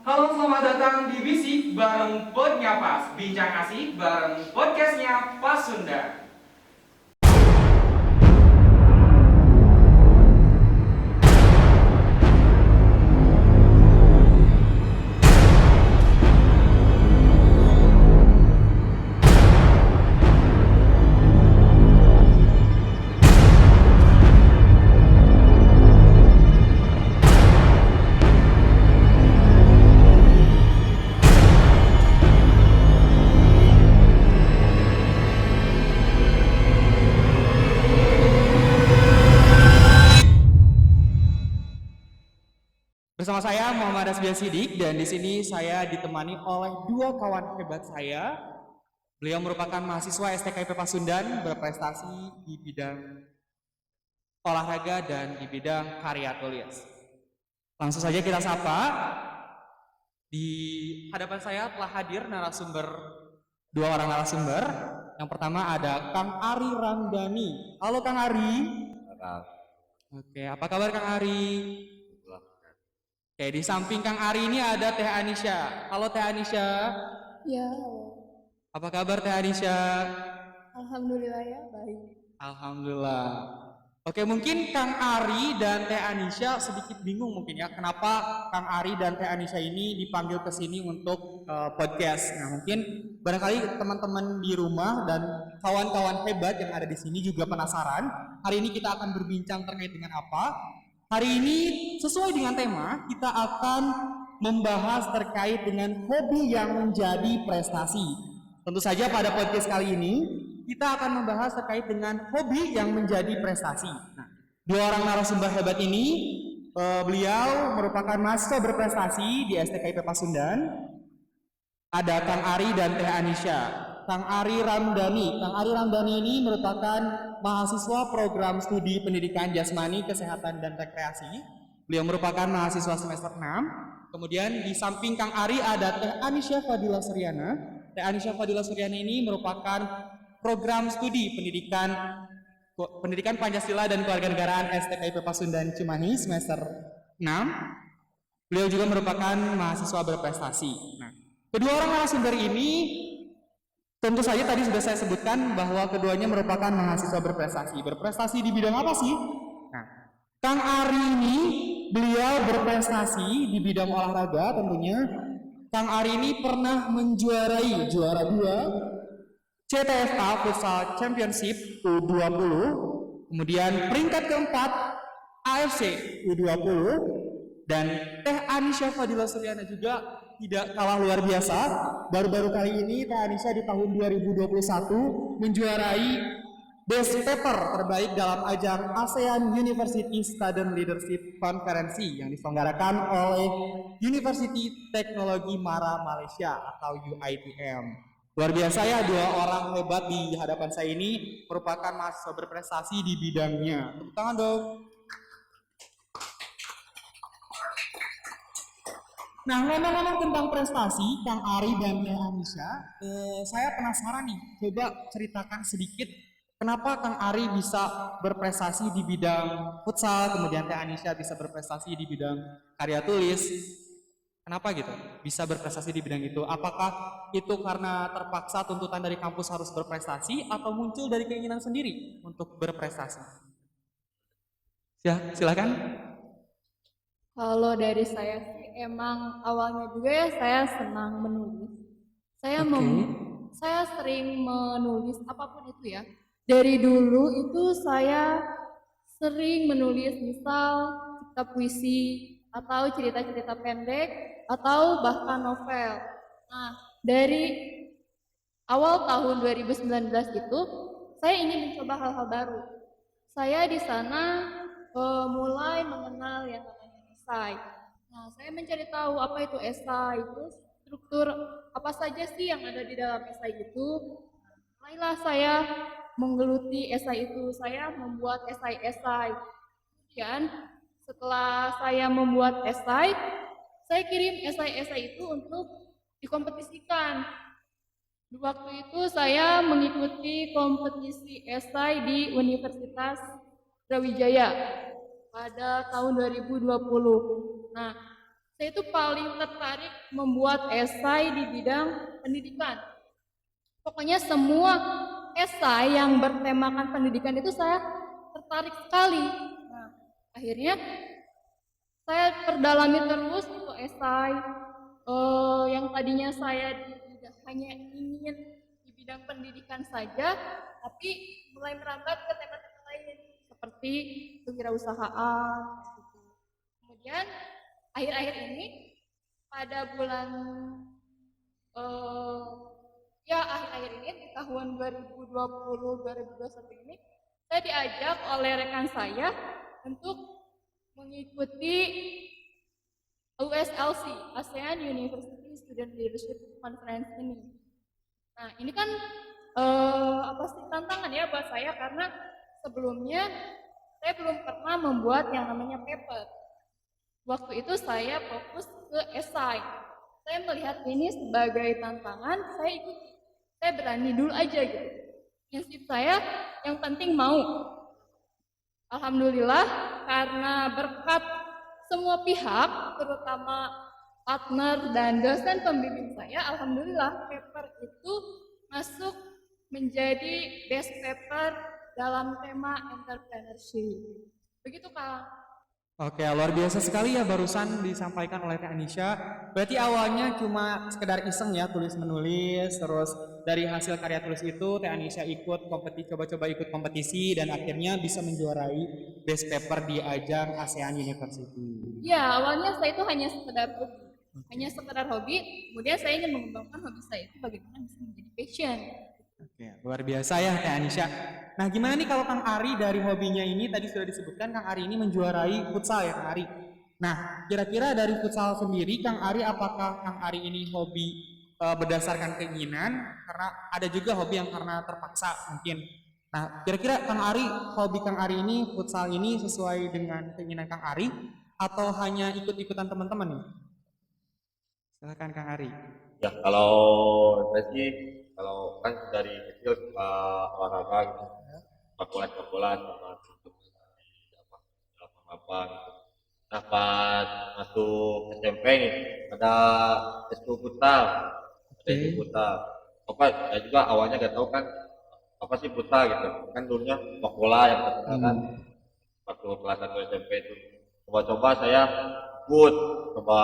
Halo, selamat datang di Bisik bareng Podnya Pas. Bincang asik bareng podcastnya Pas Sunda. Bersama saya Muhammad Asbian Sidik dan di sini saya ditemani oleh dua kawan hebat saya. Beliau merupakan mahasiswa STKIP Pasundan berprestasi di bidang olahraga dan di bidang karya tulis. Langsung saja kita sapa. Di hadapan saya telah hadir dua orang narasumber. Yang pertama ada Kang Ari Ramdhani. Halo Kang Ari. Oke, apa kabar Kang Ari? Oke, di samping Kang Ari ini ada Teh Anisha. Halo Teh Anisha. Ya, Apa kabar Teh Anisha? alhamdulillah ya, baik. Alhamdulillah. Oke, mungkin Kang Ari dan Teh Anisha sedikit bingung mungkin ya kenapa Kang Ari dan Teh Anisha ini dipanggil ke sini untuk podcast. Nah, mungkin barangkali teman-teman di rumah dan kawan-kawan hebat yang ada di sini juga penasaran. Hari ini kita akan berbincang terkait dengan apa? Hari ini sesuai dengan tema, kita akan membahas terkait dengan hobi yang menjadi prestasi. Tentu saja pada podcast kali ini kita akan membahas terkait dengan hobi yang menjadi prestasi. Nah, dua orang narasumber hebat ini, beliau merupakan mahasiswa berprestasi di STKIP Pasundan. Ada Kang Ari dan Teh Anisha. Kang Ari Ramdhani. Kang Ari Ramdhani ini merupakan mahasiswa program studi pendidikan jasmani, kesehatan, dan rekreasi. Beliau merupakan mahasiswa semester 6. Kemudian di samping Kang Ari ada Teh Anisha Fadila Suryana. Teh Anisha Fadila Suryana ini merupakan program studi pendidikan Pancasila dan Kewarganegaraan STKIP Pasundan Cimahi semester 6. Beliau juga merupakan mahasiswa berprestasi. Nah, kedua orang narasumber ini tentu saja tadi sudah saya sebutkan bahwa keduanya merupakan mahasiswa berprestasi. Berprestasi di bidang apa sih? Nah, Kang Ari ini beliau berprestasi di bidang olahraga tentunya. Kang Ari ini pernah menjuarai juara 2 CTFA Futsal Championship U20, kemudian peringkat keempat AFC U20, dan Teh Anisha Fadila Suryana juga tidak kalah luar biasa. Baru-baru kali ini Teh Anisha di tahun 2021 menjuarai Best Paper terbaik dalam ajang ASEAN University Student Leadership Conference yang diselenggarakan oleh University Teknologi Mara Malaysia atau UITM. Luar biasa ya, dua orang hebat di hadapan saya ini merupakan mahasiswa berprestasi di bidangnya. Tepuk tangan dong. Nah, ngomong-ngomong tentang prestasi, Kang Ari dan Teh Anisha, saya penasaran nih, coba ceritakan sedikit kenapa Kang Ari bisa berprestasi di bidang futsal, kemudian Teh Anisha bisa berprestasi di bidang karya tulis. Kenapa gitu? Bisa berprestasi di bidang itu? Apakah itu karena terpaksa tuntutan dari kampus harus berprestasi atau muncul dari keinginan sendiri untuk berprestasi? Ya, silakan. Kalau dari saya sih emang awalnya juga ya saya senang menulis. Saya saya sering menulis apapun itu ya. Dari dulu itu saya sering menulis misal cerita puisi atau cerita-cerita pendek atau bahkan novel. Nah, dari awal tahun 2019 itu saya ingin mencoba hal-hal baru. Saya di sana mulai mengenal yang namanya esai. Nah, saya mencari tahu apa itu esai, itu struktur apa saja sih yang ada di dalam esai itu. Mulailah saya menggeluti esai itu, saya membuat esai-esai. Kemudian setelah saya membuat esai, saya kirim esai-esai itu untuk dikompetisikan. Waktu itu saya mengikuti kompetisi esai di Universitas Brawijaya pada tahun 2020. Nah, saya itu paling tertarik membuat esai di bidang pendidikan. Pokoknya semua esai yang bertemakan pendidikan itu saya tertarik sekali. Nah, akhirnya saya perdalami terus itu esai yang tadinya saya hanya ingin di bidang pendidikan saja, tapi mulai merambat ke tema-tema lain seperti kewirausahaan. Gitu. Kemudian akhir-akhir ini pada bulan akhir-akhir ini di tahun 2020-2021 ini saya diajak oleh rekan saya untuk mengikuti USLC, ASEAN University Student Leadership Conference ini. Nah, ini kan tantangan ya buat saya karena sebelumnya saya belum pernah membuat yang namanya paper. Waktu itu saya fokus ke esai. Saya melihat ini sebagai tantangan, saya berani dulu aja gitu. Prinsip saya yang penting mau. Alhamdulillah karena berkat semua pihak, terutama partner dan dosen pembimbing saya, alhamdulillah paper itu masuk menjadi best paper dalam tema entrepreneurship. Begitu Kak. Oke, luar biasa sekali ya barusan disampaikan oleh Teh Anisha. Berarti awalnya cuma sekedar iseng ya tulis menulis, terus dari hasil karya tulis itu Teh Anisha coba-coba ikut kompetisi dan akhirnya bisa menjuarai best paper di ajang ASEAN University. Ya, awalnya saya itu hanya sekedar hobi, kemudian saya ingin mengembangkan hobi saya itu bagaimana bisa menjadi passion. Oke, luar biasa ya Teh Anisha. Nah, gimana nih kalau Kang Ari dari hobinya ini tadi sudah disebutkan Kang Ari ini menjuarai futsal ya Kang Ari. Nah, kira-kira dari futsal sendiri Kang Ari apakah Kang Ari ini hobi berdasarkan keinginan karena ada juga hobi yang karena terpaksa mungkin. Nah, kira-kira hobi Kang Ari ini futsal ini sesuai dengan keinginan Kang Ari atau hanya ikut-ikutan teman-teman nih? Silakan Kang Ari. Ya, kalau saya sih kalau kan dari kecil suka olahraga gitu, sepak-bola sama apa gitu. Nah, pas masuk SMP nih ada eskul futsal, Apa? Saya juga awalnya gak tahu kan apa sih futsal gitu. Kan dulunya sepak bola yang terkenal kan waktu kelas 1 SMP itu. Coba-coba saya coba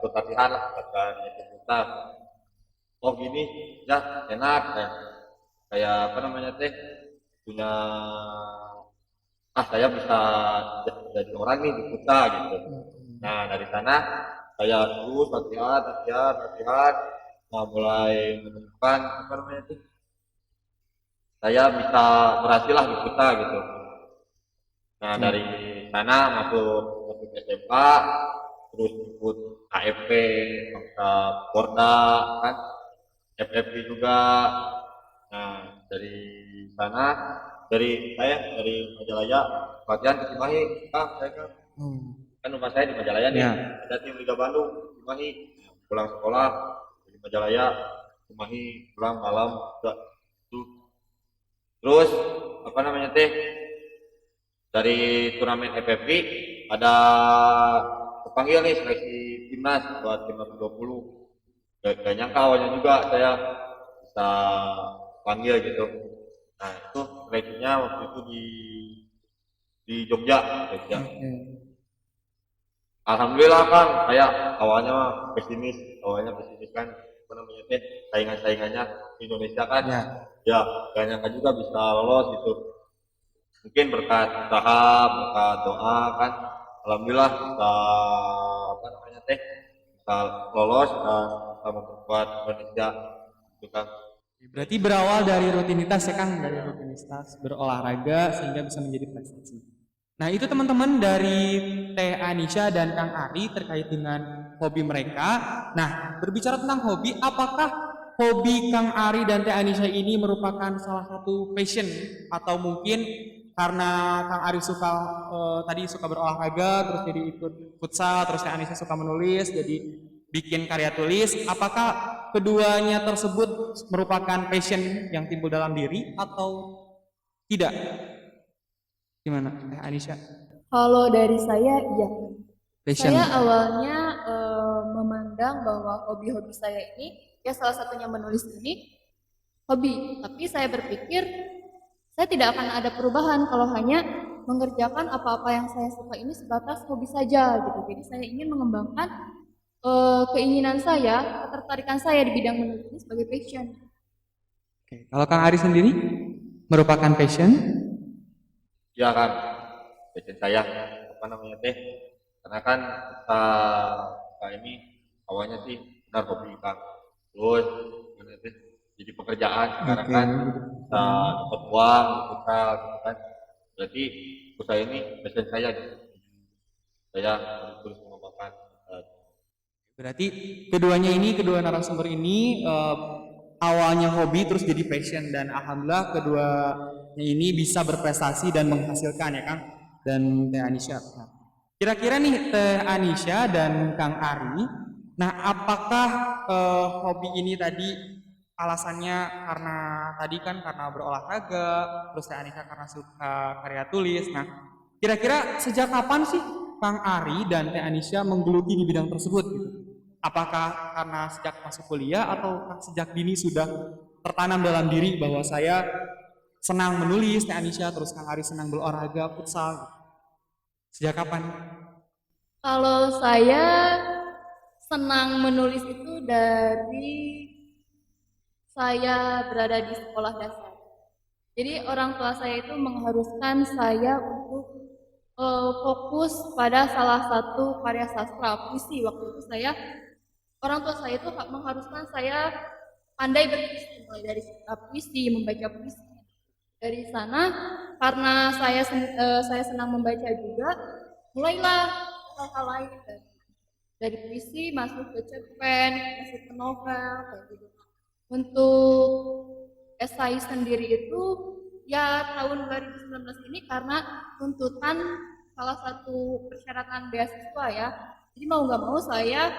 ikut latihan lah, latihan futsal. Oh gini, ya enak kayak apa namanya punya saya bisa jadi orang nih di futsal gitu. Nah dari sana saya terus latihan, nah mulai menemukan apa namanya saya bisa berhasil lah di futsal gitu. Nah dari sana masuk SMA, terus ikut KFP, bangsa Porda kan, FFP juga. Nah dari sana dari Majalaya latihan ke Cimahi, saya kan rumah saya di Majalaya nih, ada tim Liga Bandung Cimahi, pulang sekolah di Majalaya Cimahi, pulang malam juga tuh. Terus apa namanya dari turnamen FFP ada kepanggil nih seleksi timnas buat timnas 20. Gak nyangka awalnya juga saya bisa panggil gitu. Nah itu seleksinya waktu itu di Jogja. Alhamdulillah Kang, saya awalnya pesimis kan apa namanya saingannya di Indonesia kan ya gak nyangka juga bisa lolos gitu. Mungkin berkat usaha, berkat doa kan, alhamdulillah bisa apa namanya bisa lolos dan bisa memperkuat Indonesia gitu kan. Berarti berawal dari rutinitas ya Kang, dari rutinitas berolahraga sehingga bisa menjadi prestasi. Nah itu teman-teman dari Teh Anisha dan Kang Ari terkait dengan hobi mereka. Nah berbicara tentang hobi, apakah hobi Kang Ari dan Teh Anisha ini merupakan salah satu passion atau mungkin karena Kang Ari tadi suka berolahraga, terus jadi ikut futsal, terus Teh Anisha suka menulis, jadi bikin karya tulis. Apakah keduanya tersebut merupakan passion yang timbul dalam diri atau tidak? Gimana, Teh Anisha? Kalau dari saya, iya. Passion. Saya awalnya memandang bahwa hobi-hobi saya ini, ya salah satunya menulis ini, hobi. Tapi saya berpikir, saya tidak akan ada perubahan kalau hanya mengerjakan apa-apa yang saya suka ini sebatas hobi saja gitu. Jadi saya ingin mengembangkan keinginan saya, ketertarikan saya di bidang menulis ini sebagai passion. Oke. Kalau Kang Ari sendiri merupakan passion? Ya kan, passion saya apa namanya teh? Karena kan kita ini awalnya sih benar hobi kan, terus gimana teh? Jadi pekerjaan sekarang Oke. kan bisa dapat uang kita gitu kan. Berarti usaha ini passion saya gitu. Saya terus mengembangkan. Berarti kedua narasumber ini awalnya hobi terus jadi passion, dan alhamdulillah keduanya ini bisa berprestasi dan menghasilkan ya Kang dan Teh Anisha. Nah, kira-kira nih Teh Anisha dan Kang Ari, nah apakah hobi ini tadi alasannya karena tadi kan karena berolahraga, terus Teh Anisha karena suka karya tulis. Nah, kira-kira sejak kapan sih Kang Ari dan Teh Anisha menggeluti di bidang tersebut gitu? Apakah karena sejak masuk kuliah atau sejak dini sudah tertanam dalam diri bahwa saya senang menulis, Teh Anisha, terus Kang Ari senang berolahraga, futsal gitu? Sejak kapan? Kalau saya senang menulis itu dari saya berada di sekolah dasar. Jadi orang tua saya itu mengharuskan saya untuk fokus pada salah satu karya sastra puisi. Waktu itu orang tua saya itu mengharuskan saya pandai berpuisi, mulai dari puisi, membaca puisi. Dari sana, karena saya senang membaca juga, mulailah hal-hal lain dari puisi masuk ke cerpen, masuk ke novel, kayak gitu. Untuk esai sendiri itu ya tahun 2019 ini karena tuntutan salah satu persyaratan beasiswa ya. Jadi mau nggak mau saya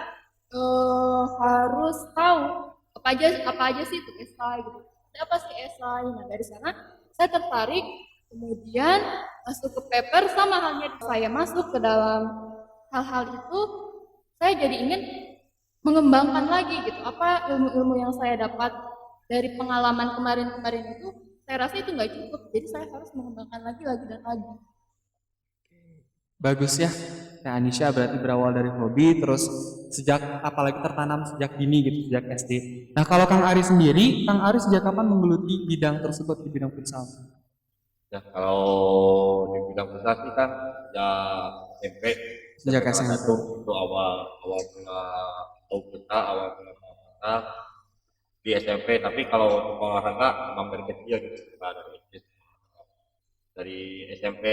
harus tahu apa aja sih itu esai gitu. Apa sih esai? Nah dari sana saya tertarik, kemudian masuk ke paper, sama halnya saya masuk ke dalam hal-hal itu, saya jadi ingin mengembangkan lagi gitu, apa ilmu-ilmu yang saya dapat dari pengalaman kemarin-kemarin itu, saya rasa itu nggak cukup, jadi saya harus mengembangkan lagi dan lagi. Bagus ya, Teh Anisha berarti berawal dari hobi, terus apalagi tertanam sejak dini gitu, sejak SD. Nah kalau Kang Ari sendiri, Kang Ari sejak kapan menggeluti bidang tersebut, di bidang futsal? Ya kalau di bidang prestasi kan ya SMP. Sejak SMP. Itu awal mula tahu kita, awal mula kita di SMP. Tapi kalau untuk olahraga memang dari kecil gitu. Nah, dari SMP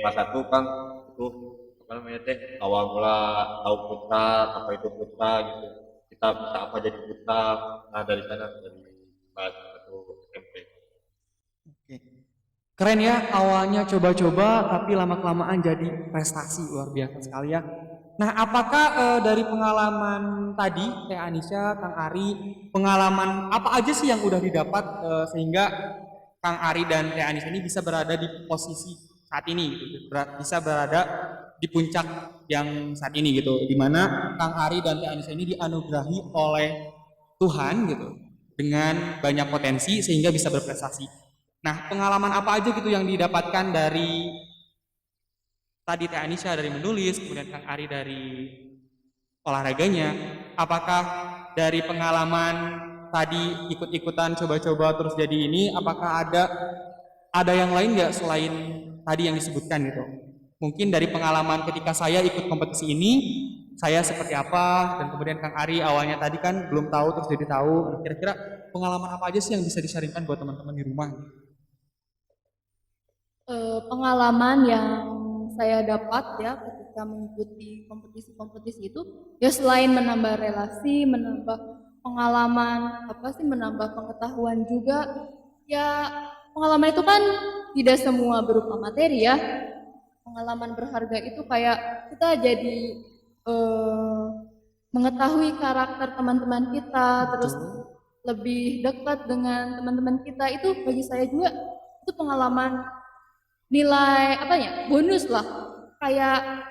kelas 1 kan itu apa namanya teh awal mula tahu futsal, apa itu futsal gitu. Kita bisa apa jadi futsal. Nah dari sana dari kelas 1 SMP. Oke. Keren ya, awalnya coba-coba tapi lama-kelamaan jadi prestasi, luar biasa sekali ya. Nah, apakah dari pengalaman tadi Teh Anisha, Kang Ari, pengalaman apa aja sih yang udah didapat sehingga Kang Ari dan Teh Anisha ini bisa berada di posisi saat ini gitu, bisa berada di puncak yang saat ini gitu, di mana Kang Ari dan Teh Anisha ini dianugerahi oleh Tuhan gitu dengan banyak potensi sehingga bisa berprestasi. Nah, pengalaman apa aja gitu yang didapatkan dari tadi Teh Anisha dari menulis, kemudian Kang Ari dari olahraganya? Apakah dari pengalaman tadi ikut-ikutan coba-coba terus jadi ini, apakah ada yang lain nggak selain tadi yang disebutkan gitu? Mungkin dari pengalaman ketika saya ikut kompetisi ini, saya seperti apa, dan kemudian Kang Ari awalnya tadi kan belum tahu terus jadi tahu. Kira-kira pengalaman apa aja sih yang bisa disaringkan buat teman-teman di rumah? Pengalaman yang saya dapat ya ketika mengikuti kompetisi-kompetisi itu, ya selain menambah relasi, menambah pengalaman, menambah pengetahuan juga, ya pengalaman itu kan tidak semua berupa materi ya. Pengalaman berharga itu kayak kita jadi mengetahui karakter teman-teman kita, terus lebih dekat dengan teman-teman kita, itu bagi saya juga itu pengalaman nilai bonus lah, kayak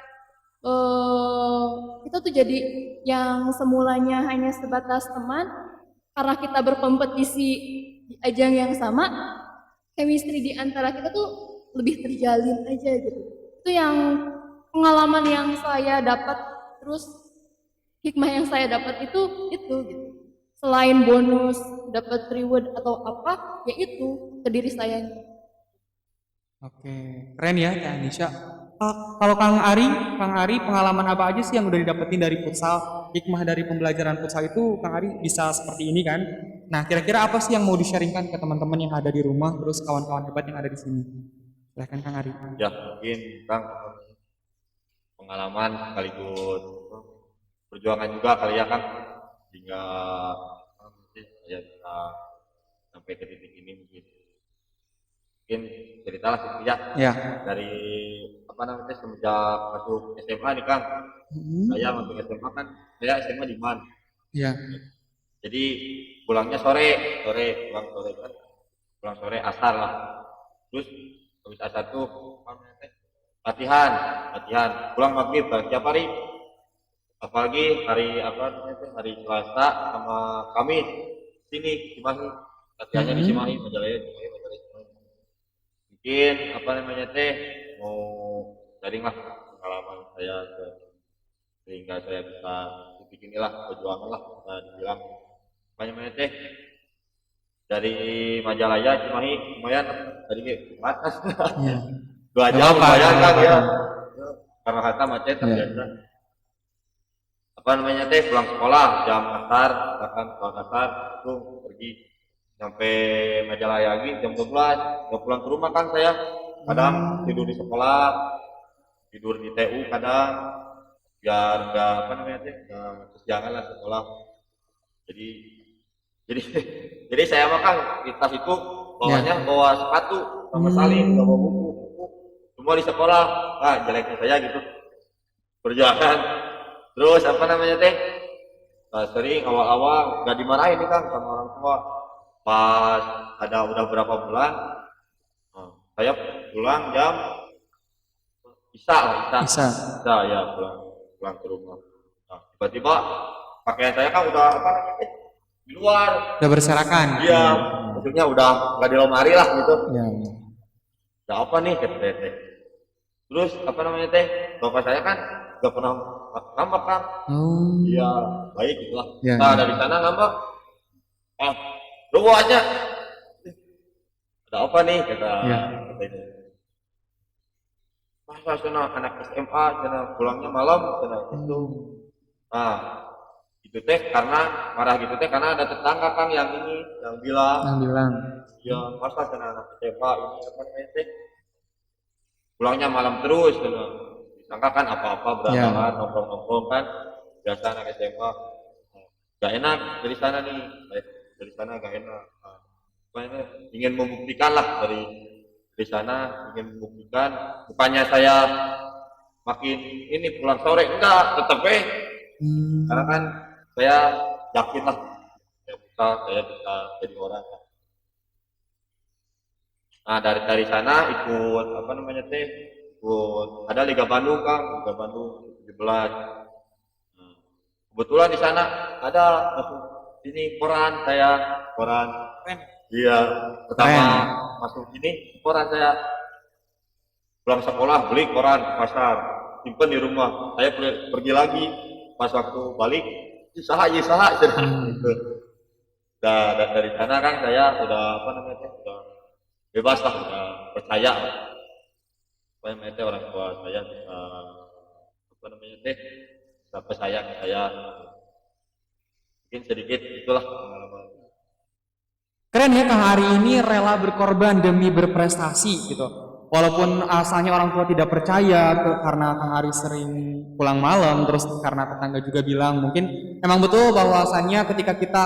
kita tuh jadi yang semulanya hanya sebatas teman, karena kita berkompetisi di ajang yang sama, chemistry di antara kita tuh lebih terjalin aja gitu. Itu yang pengalaman yang saya dapat, terus hikmah yang saya dapat itu gitu. Selain bonus dapat reward atau apa, ya itu ke diri saya. Oke, keren ya Teh Anisha. Kalau Kang Ari pengalaman apa aja sih yang udah didapetin dari futsal? Hikmah dari pembelajaran futsal itu Kang Ari bisa seperti ini kan? Nah, kira-kira apa sih yang mau di-sharingkan ke teman-teman yang ada di rumah, terus kawan-kawan hebat yang ada di sini? Silahkan Kang Ari. Ya mungkin Kang pengalaman sekaligus perjuangan juga kali ya Kang, hingga saya bisa sampai ke titik ini mungkin ceritalah sedikit ya. Ya. Dari apa namanya semenjak masuk SMA nih Kang, saya masuk SMA kan, saya SMA di MAN. Ya. Jadi pulangnya sore kan, pulang sore asar lah. Terus habis asar tuh latihan, pulang maghrib tiap hari. Apalagi hari apa namanya hari Selasa sama Kamis sini Cimahi, latihannya di Cimahi, Majalaya. Mungkin apa namanya mau sharing lah pengalaman saya sehingga saya bisa titik inilah perjuangan lah bisa dibilang apa namanya dari Majalaya Cimahi lumayan tadi batas 2 jam lumayan kan ya, karena kata macet biasa. Apa namanya pulang sekolah jam asar, bahkan sekolah asar itu pergi sampai Majalaya lagi jam 12, mau pulang ke rumah kan saya kadang tidur di sekolah, tidur di TU kadang, biar nggak apa namanya nggak kesiangan lah sekolah. Jadi saya makan di tas itu bawanya bawa sepatu sama salin, bawa buku semua di sekolah. Nah jeleknya saya gitu perjalanan. Terus apa namanya sering awal-awal nggak dimarahin nih Kang sama orang tua. Pas ada udah berapa bulan, saya pulang jam Isa ya pulang ke rumah. Nah, tiba-tiba pakaian saya kan udah apa namanya di luar. Udah berserakan. Iya, maksudnya udah nggak di lemari lah gitu. Iya. Udah apa nih kata Terus apa namanya bapak saya kan nggak pernah ngambek Kang. Iya, baik gitulah. Nah dari sana ngambek. Lu aja. Ada apa nih kata itu. Masa sana anak SMA sana pulangnya malam sana itu. Nah, itu karena marah gitu karena ada tetangga Kang yang bilang. Ya, masa sana anak SMA ini apa namanya pulangnya malam terus sana. Disangka kan apa-apa berantakan nongkrong-nongkrong kan biasa anak SMA. Gak enak dari sana nih. Dari sana gak enak. Ingin membuktikan lah dari sana ingin membuktikan bukannya saya makin ini pulang sore enggak tetap karena kan saya yakin lah saya bisa jadi orang. Nah dari sana ikut apa namanya ikut ada Liga Bandung Kang, Liga Bandung 17. Kebetulan di sana ada masuk ini koran. Iya, pertama masuk ini koran saya pulang sekolah beli koran ke pasar, simpen di rumah. Saya pergi lagi pas waktu balik usaha gitu. Dan dari sana kan saya udah apa namanya udah bebas lah, udah percaya apa namanya orang tua saya bisa apa namanya bisa percaya ke saya. Mungkin sedikit itulah pengalaman. Keren ya Kang Ari ini rela berkorban demi berprestasi gitu. Walaupun asalnya orang tua tidak percaya karena Kang Ari sering pulang malam, terus karena tetangga juga bilang mungkin emang betul bahwasannya ketika kita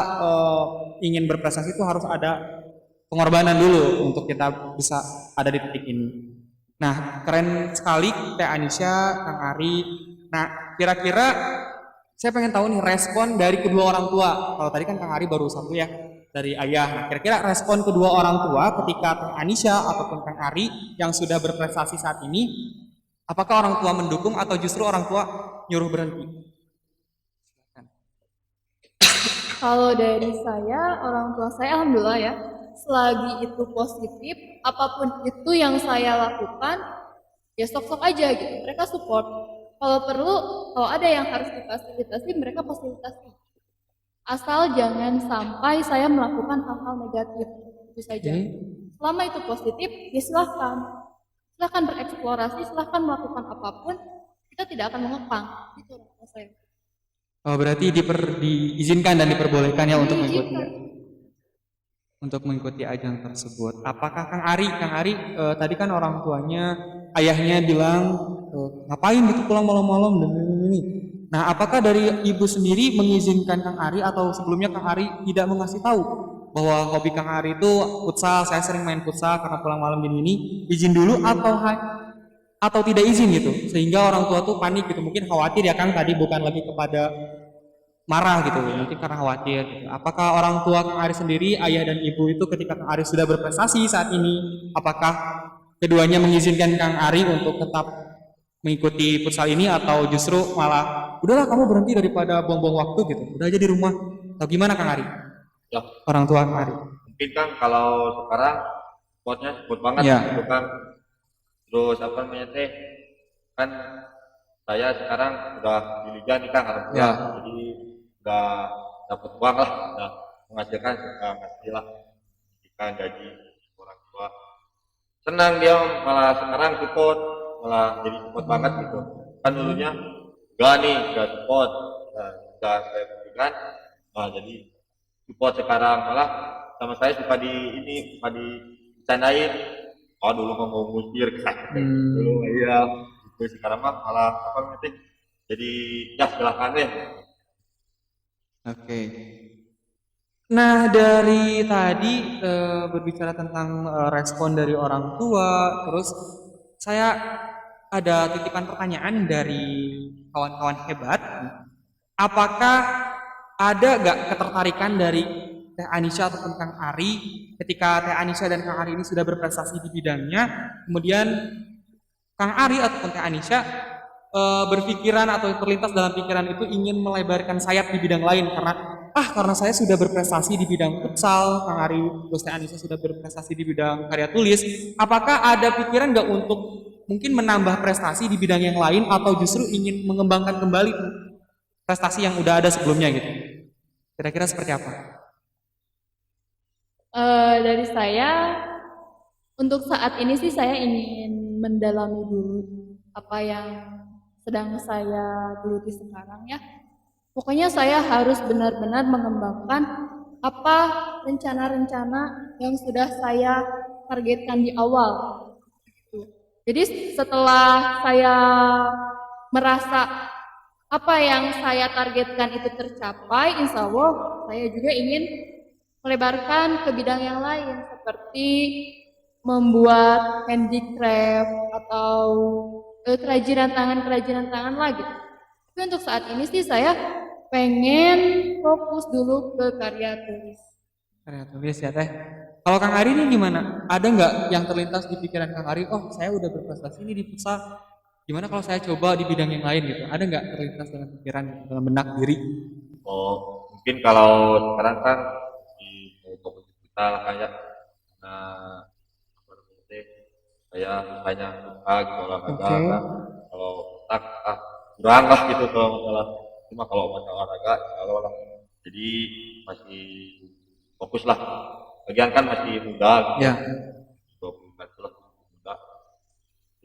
ingin berprestasi itu harus ada pengorbanan dulu untuk kita bisa ada di titik ini. Nah keren sekali Teh Anisha, Kang Ari. Nah kira-kira saya pengen tahu nih respon dari kedua orang tua. Kalau tadi kan Kang Ari baru satu ya dari ayah. Nah, kira-kira respon kedua orang tua ketika Teh Anisha ataupun Kang Ari yang sudah berprestasi saat ini Apakah orang tua mendukung atau justru orang tua nyuruh berhenti? Kalau dari saya, orang tua saya alhamdulillah ya, selagi itu positif, apapun itu yang saya lakukan, ya sok-sok aja gitu. Mereka support. Kalau perlu, kalau ada yang harus difasilitasi, mereka fasilitasi. Asal jangan sampai saya melakukan hal-hal negatif, itu saja. Selama itu positif, ya silahkan. Silahkan bereksplorasi, silahkan melakukan apapun, kita tidak akan mengekang. Itu orang tua saya. Oh, berarti diizinkan dan diperbolehkan ya untuk mengikuti ajang tersebut. Apakah Kang Ari tadi kan orang tuanya, ayahnya bilang ngapain gitu pulang malam-malam dan ini. Nah, apakah dari ibu sendiri mengizinkan Kang Ari atau sebelumnya Kang Ari tidak mengasih tahu bahwa hobi Kang Ari itu futsal, saya sering main futsal karena pulang malam ini, izin dulu atau tidak izin gitu, sehingga orang tua tuh panik gitu, mungkin khawatir ya Kang, tadi bukan lagi kepada marah gitu, mungkin karena khawatir gitu. Apakah orang tua Kang Ari sendiri, ayah dan ibu itu ketika Kang Ari sudah berprestasi saat ini, apakah keduanya mengizinkan Kang Ari untuk tetap mengikuti futsal ini atau justru malah udahlah kamu berhenti daripada buang-buang waktu gitu, udah aja di rumah, atau gimana Kang Ari? Ya, Orang tua Kang Ari. mungkin Kang kalau sekarang sportnya sport banget Ya. gitu kan. Terus apa namanya teh, kan saya sekarang udah di liga nih Kang, alhamdulillah. Ya. Jadi udah dapat uang lah, udah menghasilkan ngasih lah, kan gaji orang tua. Senang dia malah sekarang support, malah jadi support banget gitu. Kan dulunya enggak support, udah saya berikan, nah jadi support sekarang malah sama saya suka suka dicanain. Oh dulu mau ngusir kan, dulu iya. Terus sekarang mah malah apa namanya? Jadi ya silahkan deh. Oke. Nah, dari tadi berbicara tentang respon dari orang tua, terus saya ada titipan pertanyaan dari kawan-kawan hebat. Apakah ada gak ketertarikan dari Teh Anisha ataupun Kang Ari ketika Teh Anisha dan Kang Ari ini sudah berprestasi di bidangnya, kemudian Kang Ari ataupun Teh Anisha berpikiran atau terlintas dalam pikiran itu ingin melebarkan sayap di bidang lain karena saya sudah berprestasi di bidang futsal, Kang Ari terus Teh Anisha sudah berprestasi di bidang karya tulis, apakah ada pikiran nggak untuk mungkin menambah prestasi di bidang yang lain atau justru ingin mengembangkan kembali prestasi yang udah ada sebelumnya gitu? Kira-kira seperti apa? Dari saya, untuk saat ini sih saya ingin mendalami dulu apa yang sedang saya geluti sekarang ya. Pokoknya saya harus benar-benar mengembangkan apa rencana-rencana yang sudah saya targetkan di awal. Jadi setelah saya merasa apa yang saya targetkan itu tercapai, insya Allah saya juga ingin melebarkan ke bidang yang lain seperti membuat handicraft atau kerajinan tangan lagi. Tapi untuk saat ini sih saya pengen fokus dulu ke karya tulis. Karya tulis ya Teh. Kalau Kang Ari ini gimana? Ada nggak yang terlintas di pikiran Kang Ari? Oh saya udah berprestasi ini di futsal. Gimana kalau saya coba di bidang yang lain gitu? Ada nggak terlintas dalam pikiran dalam benak diri? Oh mungkin kalau sekarang kan di fokus kita lah kayak saya hanya suka gitu olahraga kan. Kalau tak kurang lah gitu kalau masalah, cuma kalau masalah olahraga kalau lah jadi masih fokus lah, bagian kan masih muda gitu Ya. 20 lah muda,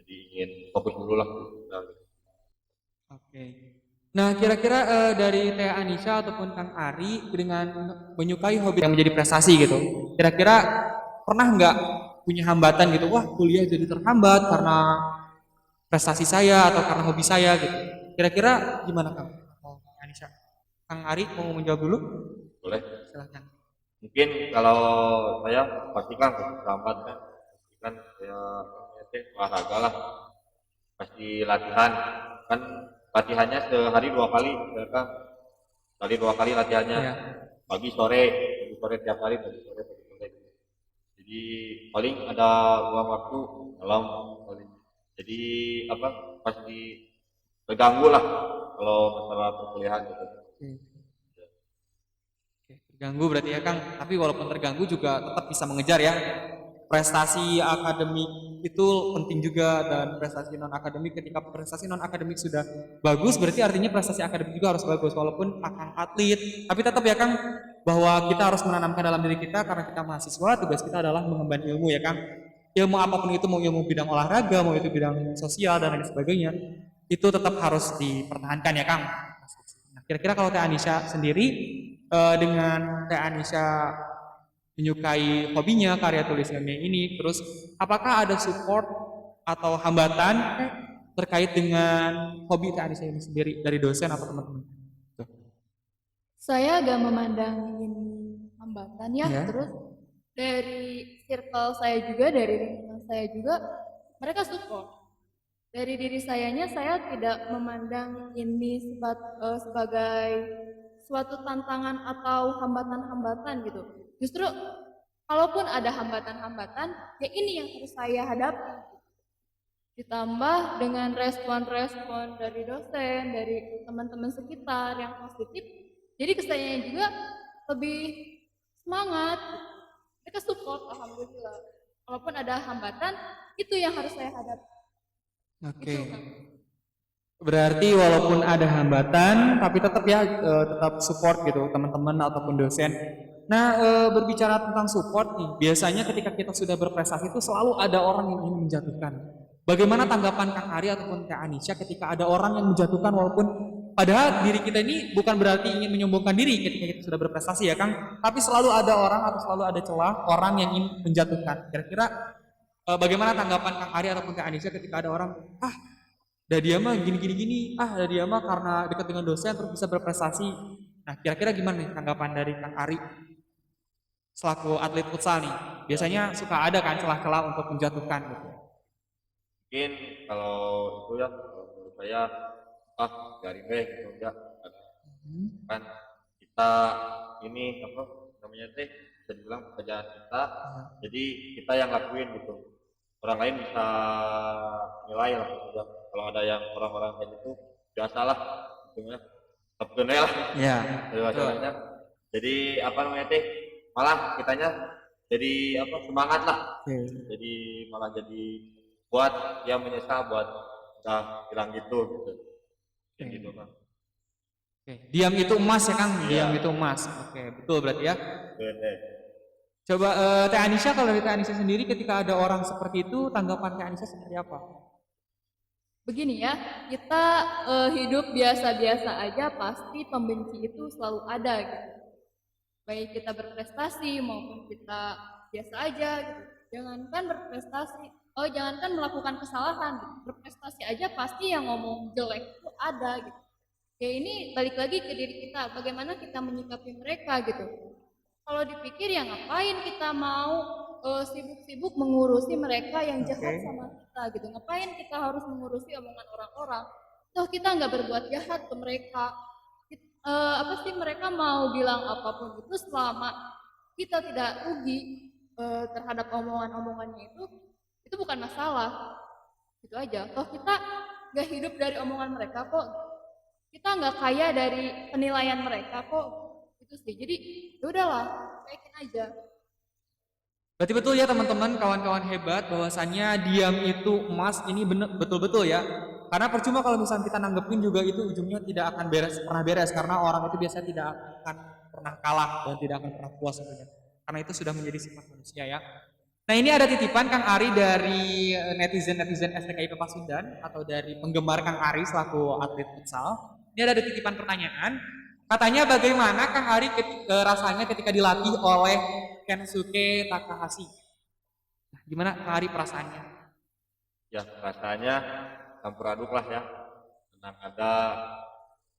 jadi ingin fokus dulu lah gitu. Oke. Nah kira-kira dari Teh Anisha ataupun Kang Ari dengan menyukai hobi yang menjadi prestasi gitu, kira-kira pernah nggak punya hambatan gitu, wah kuliah jadi terhambat karena prestasi saya atau karena hobi saya gitu, kira-kira gimana Kang Anisha? Kang Ari mau menjawab dulu? Boleh. Silahkan. Mungkin kalau saya pasti kan terlambat kan, pasti kan saya olahraga lah, pasti latihan kan, latihannya sehari 2 kali ya kan, sehari 2 kali latihannya, Ya. pagi sore tiap hari, pagi sore. Jadi paling ada 2 waktu malam paling jadi apa pasti terganggu lah kalau masalah perkuliahan gitu. Oke, terganggu berarti ya Kang, tapi walaupun terganggu juga tetap bisa mengejar ya. Prestasi akademik itu penting juga, dan prestasi non akademik, ketika prestasi non akademik sudah bagus berarti artinya prestasi akademik juga harus bagus. Walaupun Akang atlet, tapi tetap ya Kang, bahwa kita harus menanamkan dalam diri kita karena kita mahasiswa, tugas kita adalah mengemban ilmu ya Kang. Ilmu apapun itu, mau ilmu bidang olahraga, mau itu bidang sosial dan lain sebagainya, itu tetap harus dipertahankan ya Kang. Nah, kira-kira kalau Teh Anisha sendiri, dengan Teh Anisha menyukai hobinya karya tulisannya ini, terus apakah ada support atau hambatan terkait dengan hobi Teh Anisha ini sendiri dari dosen atau teman-teman? Tuh. Saya agak memandang ini hambatan ya, Ya. terus dari circle saya juga, dari lingkungan saya juga, mereka support. Dari diri sayanya, saya tidak memandang ini sebagai suatu tantangan atau hambatan-hambatan gitu. Justru kalaupun ada hambatan-hambatan, ya ini yang harus saya hadapi. Ditambah dengan respon-respon dari dosen, dari teman-teman sekitar yang positif, jadi kesannya juga lebih semangat. Mereka support, alhamdulillah. Walaupun ada hambatan, itu yang harus saya hadapi. Oke. Itu kan. Berarti walaupun ada hambatan, tapi tetap ya, tetap support gitu teman-teman ataupun dosen. Nah, berbicara tentang support nih, biasanya ketika kita sudah berprestasi itu selalu ada orang yang ingin menjatuhkan. Bagaimana tanggapan Kang Ari ataupun Kak Anisha ketika ada orang yang menjatuhkan, walaupun padahal diri kita ini bukan berarti ingin menyombongkan diri ketika kita sudah berprestasi ya Kang, tapi selalu ada orang atau selalu ada celah orang yang ingin menjatuhkan. Kira-kira bagaimana tanggapan Kang Ari ataupun Kak Anisha ketika ada orang, dah dia mah gini, dah dia mah karena dekat dengan dosen terus bisa berprestasi. Nah, kira-kira gimana nih tanggapan dari Kang Ari selaku atlet futsal nih? Biasanya suka ada kan celah-celah untuk menjatuhkan gitu. Mungkin kalau itu ya kalau menurut saya garing deh gitu ya kan kita ini apa namanya teh bisa dibilang pekerjaan kita, jadi kita yang lakuin gitu, orang lain bisa nilai lah gitu ya. Kalau ada yang orang-orang kayak gitu biasalah gitu ya, terkenal lah Iya. bahasanya. Jadi apa namanya teh malah kitanya jadi apa semangat lah, jadi malah jadi buat dia menyesal buat udah bilang gitu kayak gitu kan. Oke. Diam itu emas ya Kang, Iya. diam itu emas. Oke, betul berarti ya. Bener. Coba Teh Anisha, kalau dari Teh Anisha sendiri ketika ada orang seperti itu, tanggapan Teh Anisha seperti apa? Begini ya, kita hidup biasa-biasa aja, pasti pembenci itu selalu ada gitu. Baik kita berprestasi maupun kita biasa aja gitu. Jangankan berprestasi, jangankan melakukan kesalahan gitu. Berprestasi aja pasti yang ngomong jelek itu ada gitu. Ya ini balik lagi ke diri kita, bagaimana kita menyikapi mereka gitu. Kalau dipikir ya ngapain kita mau sibuk-sibuk mengurusi mereka yang jahat sama kita gitu. Ngapain kita harus mengurusi omongan orang-orang? Toh kita nggak berbuat jahat ke mereka. Apa sih mereka mau bilang apapun itu, selama kita tidak rugi terhadap omongan-omongannya itu bukan masalah. Gitu aja. Toh kita nggak hidup dari omongan mereka kok. Kita nggak kaya dari penilaian mereka kok. Itu sih. Jadi ya udahlah, baikin aja. Berarti betul ya teman-teman, kawan-kawan hebat, bahwasannya diam itu emas, ini betul-betul ya. Karena percuma kalau misalnya kita nanggepin juga, itu ujungnya tidak akan pernah beres, karena orang itu biasanya tidak akan pernah kalah dan tidak akan pernah puas sebenarnya. Karena itu sudah menjadi sifat manusia ya. Nah, ini ada titipan Kang Ari dari netizen STKIP Pasundan, atau dari penggemar Kang Ari selaku atlet futsal. Ini ada titipan pertanyaan. Katanya bagaimana Kang Ari rasanya ketika dilatih oleh Kensuke Takahashi? Nah, gimana Kang Ari perasaannya? Ya rasanya campur aduk lah ya, tenang ada,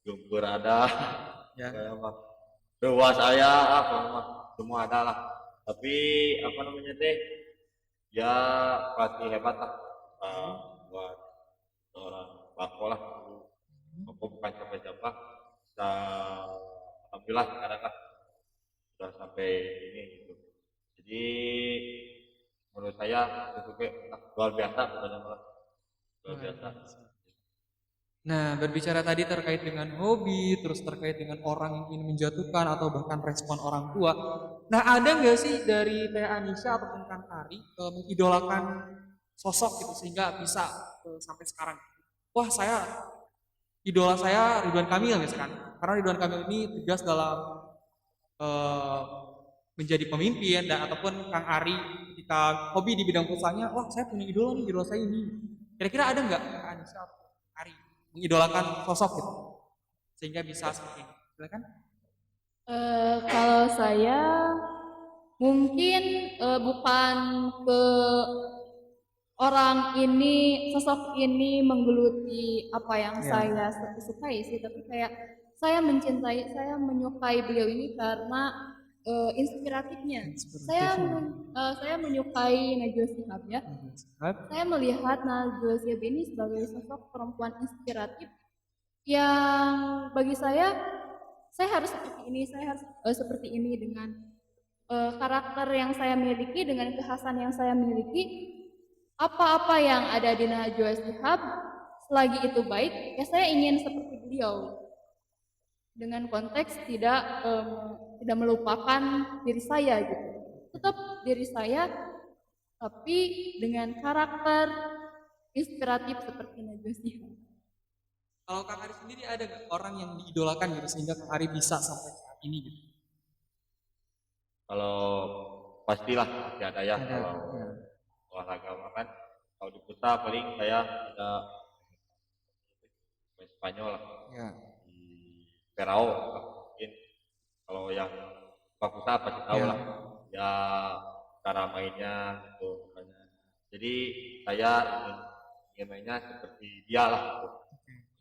gugur ada, Ya. dewa saya semua ada lah. Tapi apa namanya teh ya pelatih hebat lah, buat seorang Marco lah. Aku bukan siapa-siapa, bisa alhamdulillah sekarang lah sudah sampai ini gitu. Jadi menurut saya itu luar biasa sebenarnya. Nah, berbicara tadi terkait dengan hobi, terus terkait dengan orang yang ingin menjatuhkan atau bahkan respon orang tua. Nah, ada nggak sih dari Teh Anisha ataupun Kang Ari mengidolakan sosok gitu sehingga bisa sampai sekarang? Wah, idola saya Ridwan Kamil misalkan. Karena Ridwan Kamil ini tegas dalam eh, menjadi pemimpin dan ataupun Kang Ari ketika hobi di bidang futsalnya, wah saya punya idola nih, idola saya ini. Kira-kira ada nggak Kang Anisha atau Kang Ari mengidolakan sosok gitu sehingga bisa seperti ini? Silakan. Kalau saya mungkin bukan ke orang ini, sosok ini menggeluti apa yang saya sukai sih, tapi kayak saya menyukai beliau ini karena inspiratifnya. Saya menyukai Najwa Shihab ya. Saya melihat Najwa Shihab ini sebagai sosok perempuan inspiratif yang bagi saya harus seperti ini, saya harus seperti ini dengan karakter yang saya miliki, dengan kekhasan yang saya miliki. Apa-apa yang ada di Najwa Shihab, selagi itu baik, ya saya ingin seperti beliau. Dengan konteks tidak melupakan diri saya gitu. Tetap diri saya, tapi dengan karakter inspiratif seperti Najwa Shihab. Kalau Kang Ari sendiri ada nggak orang yang diidolakan gitu sehingga Kang Ari bisa sampai saat ini gitu? Kalau pastilah pasti ada ya. Kalau olahraga kan, kalau di futsal paling saya ada main Spanyol lah. Di Perao mungkin. Kalau yang suka futsal pasti tahu lah. Ya cara mainnya gitu. Jadi saya ingin mainnya seperti dia lah. Gitu.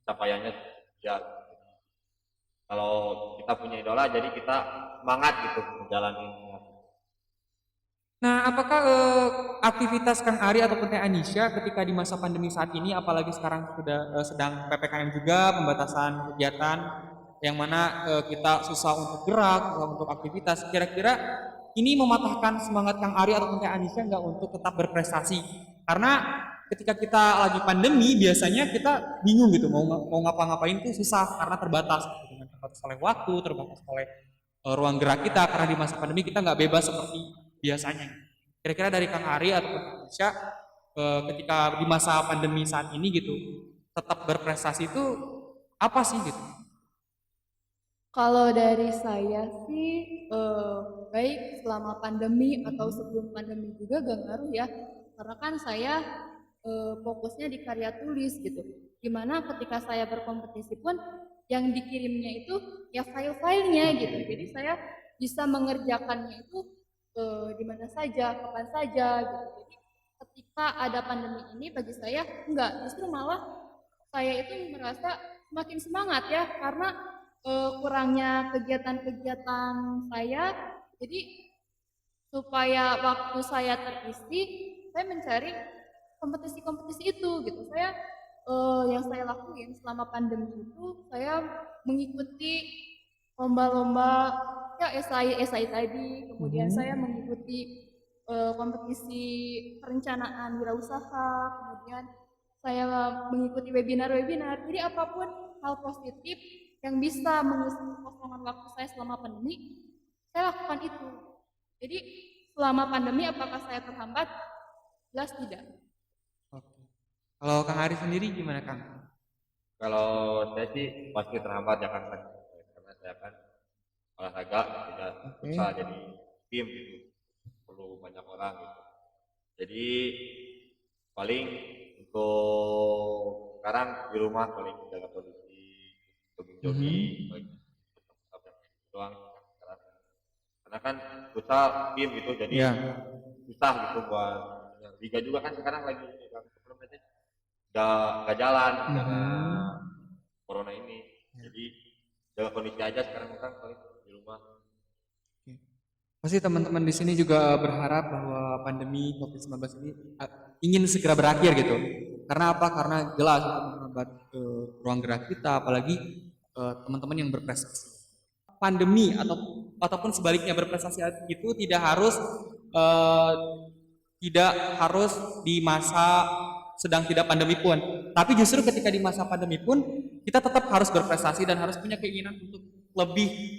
Capaiannya ya. Kalau kita punya idola, jadi kita semangat gitu menjalani. Nah, apakah aktivitas Kang Ari ataupun Teh Anisha ketika di masa pandemi saat ini, apalagi sekarang sudah sedang PPKM juga, pembatasan kegiatan, yang mana kita susah untuk gerak, susah untuk aktivitas, kira-kira ini mematahkan semangat Kang Ari ataupun Teh Anisha nggak untuk tetap berprestasi? Karena ketika kita lagi pandemi, biasanya kita bingung gitu, mau ngapa-ngapain tuh susah karena terbatas, gitu, dengan terbatas oleh waktu, terbatas oleh ruang gerak kita, karena di masa pandemi kita nggak bebas seperti biasanya. Kira-kira dari Kang Ari ataupun Kang Anisha ketika di masa pandemi saat ini gitu tetap berprestasi itu apa sih gitu? Kalau dari saya sih baik selama pandemi atau sebelum pandemi juga gak ngaruh ya, karena kan saya fokusnya di karya tulis gitu. Dimana ketika saya berkompetisi pun yang dikirimnya itu ya file-filenya gitu. Jadi saya bisa mengerjakannya itu di mana saja, kapan saja gitu. Jadi ketika ada pandemi ini bagi saya enggak, justru malah saya itu merasa semakin semangat ya karena kurangnya kegiatan-kegiatan saya. Jadi supaya waktu saya terisi, saya mencari kompetisi-kompetisi itu gitu. Saya yang saya lakuin selama pandemi itu saya mengikuti lomba-lomba ya esai tadi, kemudian saya mengikuti kompetisi perencanaan wirausaha, kemudian saya mengikuti webinar-webinar. Jadi apapun hal positif yang bisa mengisi kekosongan waktu saya selama pandemi, saya lakukan itu. Jadi selama pandemi apakah saya terhambat? Jelas tidak. Oke. Kalau Kang Ari sendiri gimana Kang? Kalau saya sih pasti terhambat ya kan, karena saya kan olahraga tidak bisa jadi tim gitu, perlu banyak orang gitu. Jadi paling untuk sekarang di rumah paling jaga kondisi, jogging, doang. Karena kan futsal tim gitu, jadi susah gitu buat liga juga kan sekarang lagi nggak jalan karena corona ini. Jadi jaga kondisi aja sekarang kan paling di rumah. Pasti teman-teman di sini juga berharap bahwa pandemi COVID-19 ini ingin segera berakhir gitu. Karena apa? Karena jelas itu menghambat ruang gerak kita, apalagi teman-teman yang berprestasi. Pandemi ataupun sebaliknya berprestasi itu tidak harus di masa sedang tidak pandemi pun. Tapi justru ketika di masa pandemi pun kita tetap harus berprestasi dan harus punya keinginan untuk lebih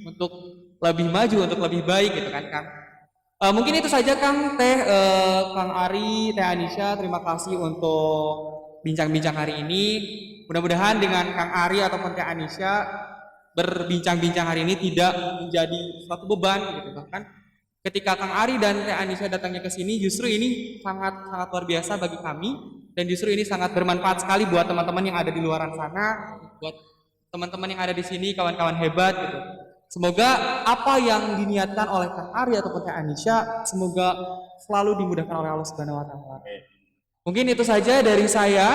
maju, untuk lebih baik gitu kan Kang. Mungkin itu saja Kang Kang Ari, Teh Anisha, terima kasih untuk bincang-bincang hari ini. Mudah-mudahan dengan Kang Ari ataupun Teh Anisha berbincang-bincang hari ini tidak menjadi suatu beban gitu kan. Ketika Kang Ari dan Teh Anisha datangnya ke sini, justru ini sangat luar biasa bagi kami dan justru ini sangat bermanfaat sekali buat teman-teman yang ada di luaran sana, buat teman-teman yang ada di sini, kawan-kawan hebat gitu. Semoga apa yang diniatkan oleh Kang Ari ataupun Teh Anisha semoga selalu dimudahkan oleh Allah Subhanahu wa taala. Mungkin itu saja dari saya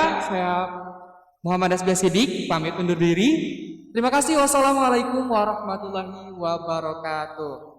Muhammad Asbia Siddiq pamit undur diri. Terima kasih. Wassalamualaikum warahmatullahi wabarakatuh.